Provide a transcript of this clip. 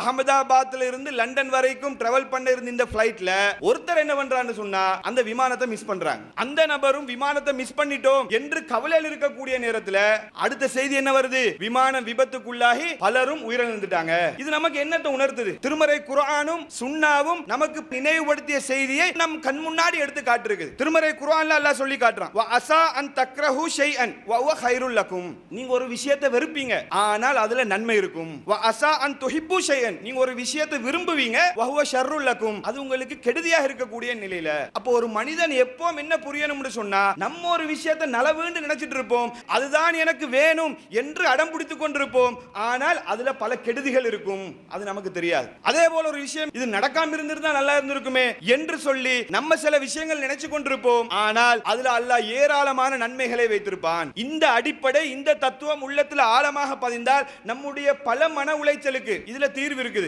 அகமதாபாத்ல இருந்து லண்டன் வரைக்கும் டிராவல் பண்ண இருந்த இந்த ஃளைட்ல ஒருத்தர் என்ன பண்றான்னு சொன்னா அந்த விமானத்தை மிஸ் பண்றாங்க. அந்த நபரும் விமானத்தை மிஸ் பண்ணிட்டோம் என்று கவலையில் இருக்கக்கூடிய நேரத்தில் அடுத்த செய்தி என்ன வருது? விமான விபத்துக்குள்ளாகி பலரும் உயிரிழந்துட்டாங்க. இது நமக்கு என்னத்தை உணர்த்துது? திருமறை குர்ஆனும் சுன்னாவும் நமக்கு நினைவுபடுத்திய செய்தியை நம் கண் முன்னாடி எடுத்து காட்டிருக்கு. திருமறை குர்ஆன்ல அல்லாஹ் சொல்லி காட்டுறான், வ அஸா அன் தக்ரஹு ஷைஅன் வ ஹுவ கைருல் லக்கும். நீங்க ஒரு விஷயத்தை வெறுப்பீங்க, ஆனால் அதுல நன்மை இருக்கும். வ அஸா அன் துஹிப்பு ஷைஅன், நீங்க ஒரு விஷயத்தை விரும்புவீங்க, வ ஹுவ ஷர்ருல் லக்கும், அது உங்களுக்கு கெடுதியாக இருக்கக்கூடிய நிலையில. அப்போ ஒரு மனிதன் எப்பவும் என்ன புரியணும்னு சொன்னா, நம்ம ஒரு விஷயத்தை நலவுன்னு நினைச்சிட்டு இருப்போம், அதுதான் எனக்கு வேணும் என்று அடம் பிடித்துக் கொண்டிருப்போம், ஆனால் அதுல பல கெடுதிகள் இருக்கும், அது நமக்கு தெரியாது. அதே போல ஒரு விஷயம் இது நடக்காம இருந்திருந்தா நல்லா இருந்திருக்குமே என்று சொல்லி நம்ம சில விஷயங்கள் நினைச்சு கொண்டிருப்போம், ஆனால் அதுல அல்லாஹ் ஏராளமான நன்மைகளை வைத்திருப்பான். இந்த அடிப்படை, இந்த தத்துவம் உள்ளத்தில் ஆழமாக பதிந்தால் நம்முடைய பல மன உளைச்சலுக்கு இதுல தீர்வு இருக்குது.